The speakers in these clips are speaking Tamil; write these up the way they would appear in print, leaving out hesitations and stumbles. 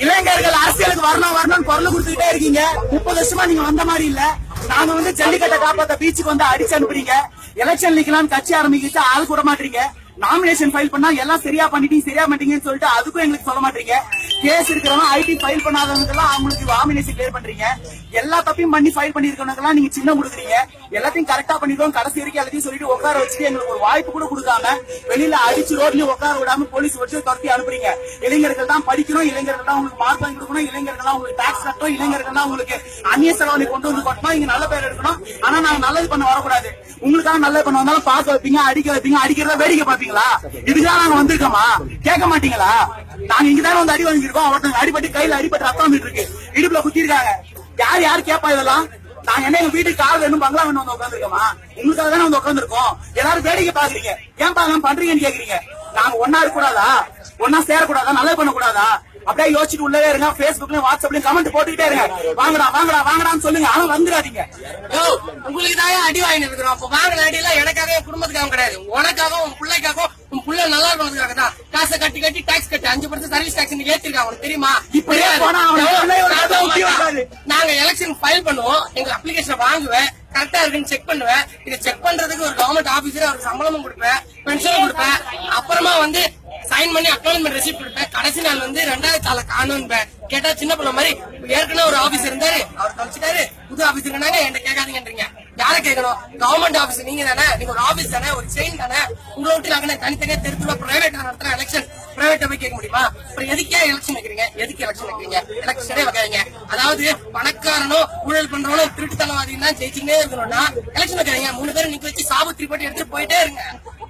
இளைஞர்கள் அரசியலுக்கு வரணும் வரணும்னு குரல் கொடுத்துக்கிட்டே இருக்கீங்க. 30 வருஷமா நீங்க வந்த மாதிரி இல்ல. நாங்க வந்து ஜல்லிக்கட்டை காப்பாத்த பீச்சுக்கு வந்து அடிச்சு அனுப்புறீங்க. எலெக்ஷன் நிக்கலாம் கட்சி ஆரம்பிக்கிச்சு ஆள் கூட மாட்டீங்க. நாமினேஷன் ஃபைல் பண்ணா எல்லாம் சரியா பண்ணிட்டீங்கன்னு சொல்லிட்டு அதுக்கும் எங்களுக்கு சொல்ல மாட்டீங்க. கேஸ் இருக்கிறவங்க ஐடி ஃபைல் பண்ணாதவங்க எல்லாம் அவங்களுக்கு நாமினேஷன் கிளியர் பண்றீங்க. எல்லா தப்பையும் பண்ணி ஃபைல் பண்ணிருக்கவங்க நீங்க சின்ன கொடுக்குறீங்க. எல்லாத்தையும் கரெக்டா பண்ணிடுவோம் கடைசி வரைக்கும் எல்லாத்தையும் சொல்லிட்டு உட்கார வச்சுட்டு எங்களுக்கு ஒரு வாய்ப்பு கூட கொடுக்காம வெளியில அடிச்சு ரோட்லயும் உட்கார விடாம போலீஸ் வச்சு துரத்தி அனுப்புறீங்க. இளைஞர்கள் தான் படிக்கணும், இளைஞர்கள் தான் உங்களுக்கு மார்க் வாங்கி கொடுக்கணும், இளைஞர்கள் தான் உங்களுக்கு டாக்ஸ் கட்டணும், இளைஞர்கள் தான் உங்களுக்கு அந்நிய செலவனை கொண்டு வந்து கொட்டணும். இங்க நல்ல பேர் எடுக்கணும். ஆனா நாங்க நல்லது பண்ண வரக்கூடாது. உங்களுக்காக நல்லது பண்ண வந்தாலும் பார்க்க வைப்பீங்க, அடிக்க வைப்பீங்க, அடிக்கிறத வேடிக்கை பாப்பீங்களா? இதுதான் நாங்க வந்திருக்கோமா? கேட்க மாட்டீங்களா? நாங்க இங்கதானே வந்து அடி வாங்கிருக்கோம். ஒருத்தங்க அடிபட்டு கையில அடிபட்டு ரத்தம் வந்துட்டு இருக்கு, இடுப்புல குத்தி இருக்காங்க. யாரு கேப்பா இதெல்லாம்? நாங்க என்ன எங்க வீட்டுக்கு கார் வேணும் பங்களா வேணும் வந்து உட்காந்துருக்கோமா? உங்களுக்காக தானே வந்து உட்காந்துருக்கோம். எல்லாரும் வேடிக்கை பாக்குறீங்க. ஏன் பாக்கலாம் பண்றீங்கன்னு கேக்குறீங்க. நாங்க ஒன்னா இருக்க கூடாதா? ஒன்னா சேரக்கூடாதா? நல்லது பண்ண கூடாதா? அப்படியே யோசிச்சுட்டு உள்ளே இருங்க. பேஸ்புக்லயும் வாட்ஸ்அப்லயும் கமெண்ட் போட்டுக்கிட்டே இருங்க. வாங்கடா வாங்கடா வாங்கடான்னு சொல்லுங்க. ஆனா வந்துடாதீங்க. உங்களுக்கு தான் அடி வாங்கி இருக்கிறோம். அப்ப வாங்கின அடி எல்லாம் எனக்காக என் குடும்பத்துக்காக கிடையாது. உனக்காக உன் பிள்ளைக்காக உன் பிள்ளை நல்லா இருக்கணுக்காக தான். காசை கட்டி டாக்ஸ் கட்டி 5% சர்வீஸ் டாக்ஸ் ஏத்திருக்காங்க. உனக்கு தெரியுமா? இப்படியே நாங்க எலெக்ஷன் ஃபைல் பண்ணுவோம். எங்க அப்ளிகேஷன் வாங்குவேன், கரெக்டா இருக்குன்னு செக் பண்ணுவேன். இதை செக் பண்றதுக்கு ஒரு கவர்மெண்ட் ஆபீசர் அவருக்கு சம்பளமும் கொடுப்பேன், பென்ஷனும் கொடுப்பேன். அப்புறமா வந்து சைன் பண்ணி அக்னாலஜ்மெண்ட் ரெசிப்ட் கொடுப்பேன். கடைசி நாள் வந்து 2000 தாள காணும் கேட்டா சின்ன பிள்ளை மாதிரி ஏற்கனவே ஒரு ஆபீசர் இருந்தாரு, அவர் கழிச்சிட்டாரு. புது ஆபீசர் இருந்தாங்க. என்கிட்ட கேட்காதீங்கன்றீங்க. யார கேட்கணும்? கவர்மெண்ட் ஆபீஸ் நீங்க தானே. நீங்க ஒரு ஆபீஸ் தானே, ஒரு செயின் தானே. உங்களை விட்டு நாங்க தனித்தனியா தெரிஞ்சுமா பிரைவேட் நடத்துற எலெக்ஷன் பிரைவேட்டா போய் கேட்க முடியுமா? அப்புறம் எதுக்கே எலெக்ஷன் வைக்கிறீங்க? எதுக்கு எலெக்ஷன் வைக்கிறீங்க? எலெக்ஷனே வைக்காதீங்க. அதாவது பணக்காரனோ ஊழல் பண்றவனோ திருட்டுத்தனவாதியும் தான் ஜெயிச்சுட்டே இருக்கணும்னா எலெக்ஷன் வைக்காதீங்க. 3 பேரும் நிக்க வச்சு சாபத்திரி போட்டு எடுத்துட்டு போயிட்டே இருங்க.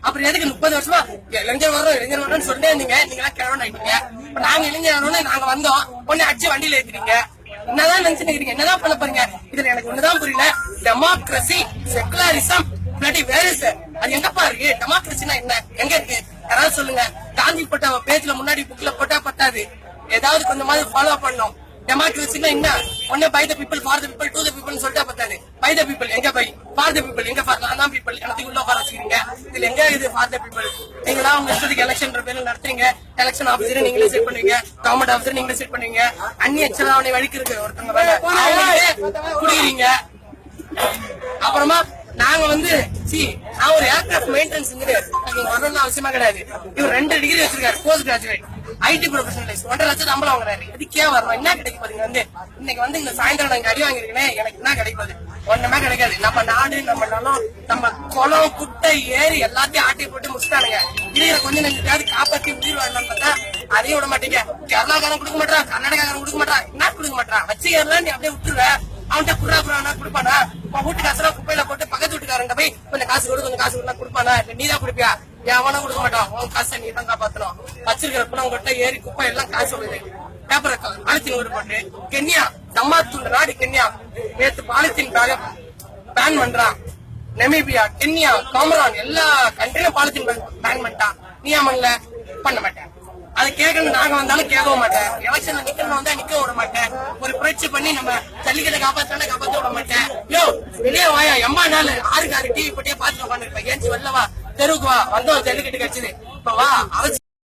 அப்புறம் எதுக்கு 30 வருஷமா இளைஞர் வரோம்னு சொல்லிட்டே இருந்தீங்க. நீங்க எல்லாம் கிழவன் ஆயிட்டீங்க. இப்ப நாங்க இளைஞர் வரோம்னு நாங்க வந்தோம், பொண்ணு அடிச்சு வண்டியில ஏத்துறீங்க. என்னதான் நினைச்சுக்கிறீங்க? என்னதான் பண்ண போறீங்க? இதுல எனக்கு ஒண்ணுதான் புரியல. டெமோக்ரஸி, செகுலரிசம், வேற அது எங்கப்பா இருக்கு? டெமோக்ரஸினா என்ன? எங்க இருக்கு? யாராவது சொல்லுங்க. காந்தி போட்ட பேஜ்ல முன்னாடி புக்ல போட்டா பத்தாது, ஏதாவது கொஞ்சம் மாதிரி ஃபாலோ பண்ணணும். டெமோக்ரஸினா என்ன? ஒண்ணு by the people, for the people, to the people சொல்லிட்டா பத்தாது. பை த பீப்பிள் எங்க? பை ஃபார் த பீப்பிள் எங்க? ஃபார் நான் தான் பீப்பிள் எனக்கு உள்ள உட்கார வச்சுக்கிறீங்க. இதுல எங்க இது ஃபார் த பீப்பிள்? நீங்களா உங்க இஷ்டத்துக்கு எலெக்ஷன் பேர்ல நடத்துறீங்க. எலெக்ஷன் ஆபீசர் நீங்களே செட் பண்ணுவீங்க, கவர்மெண்ட் ஆபீசர் நீங்களே செட் பண்ணுவீங்க. அந்நிய செலாவணி வழிக்கு இருக்கு ஒருத்தவங்க குடிக்கிறீங்க. அப்புறமா நாங்க வந்து நான் ஒரு ஏர்கிராப்ட் மெயின்டெனன்ஸ் இன்ஜினியர். நீங்க வரணும்னு அவசியமா கிடையாது. இவர் 2 டிகிரி வச்சிருக்காரு, போஸ்ட் கிராஜுவேட், ஐடி ப்ரொஃபஷனலிஸ்ட், 1.5 லட்சம் சம்பளம் வாங்குறாரு. இதுக்கே வரணும். என்ன கிடைக்கும் பாத்தீங்க? வந்து இன்னைக்கு வந்து இந்த சாயந்தரம் நாங்க அடி வாங்கிருக்கேன். எனக்கு என்ன கிடைக்காது? ஒண்ணுமே கிடைக்காது. நம்ம நாடு, நம்ம நிலம், நம்ம குளம், குட்டை, ஏரி எல்லாத்தையும் ஆட்டி போட்டு முடிச்சுட்டானுங்க. இதுல கொஞ்சம் நெஞ்சாவது காப்பாத்தி உயிர் வாழலாம்னு பார்த்தா அதையும் விட மாட்டீங்க. கேரளாக்காரன் கொடுக்க மாட்டான், கர்நாடகாரன் கொடுக்க மாட்டான், என்ன கொடுக்க மாட்டான். வச்சுக்கலாம் நீ அப்படியே விட்டுருவ. அவன்கிட்ட குடுறாப்புறானா கொடுப்பானா? வீட்டு காசுலாம் குப்பையில போட்டு பக்கத்து வீட்டுக்காரன் போய் கொஞ்சம் காசு கொஞ்சம் காசு கொடுப்பானா? நீதான் கொடுப்பியா? எவனும் கொடுக்க மாட்டான். உன் காசை நீ தான் காப்பாத்தணும். வச்சிருக்கிற குணங்கிட்ட ஏரி குப்பை எல்லாம் காசு வருது. பேப்பர் பாலித்தீன் ஓடு போட்டு கென்யா, தம்மாத்தூள் நாடு கென்யா நேற்று பாலித்தீன் பேன் பண்றான். நெமிபியா, கென்யா, காமரான் எல்லா கண்ட்ரியும் பாலித்தீன் பேன் பண்ணிட்டான். நீ ஆமன்ல பண்ண மாட்டேன். அதை கேட்கணும். நாங்க வந்தாலும் கேட்க மாட்டேன். எலெக்ஷன்ல நிக்கணும் வந்தா நிக்க விட மாட்டேன். ஒரு புரட்சி பண்ணி நம்ம ஜல்லிக்கட்டை காப்பாத்தானே காப்பாத்த விட மாட்டேன். யோ வெளியே வாயா, 80 நாள் 6 டிவி போட்டியே பாத்துட்டு உட்காந்துருப்பேன். ஏன்ச்சு வரலவா, தெருவுக்கு வா, வந்தோம் ஜல்லிக்கட்டு கட்சிது. இப்ப வா அவசியம்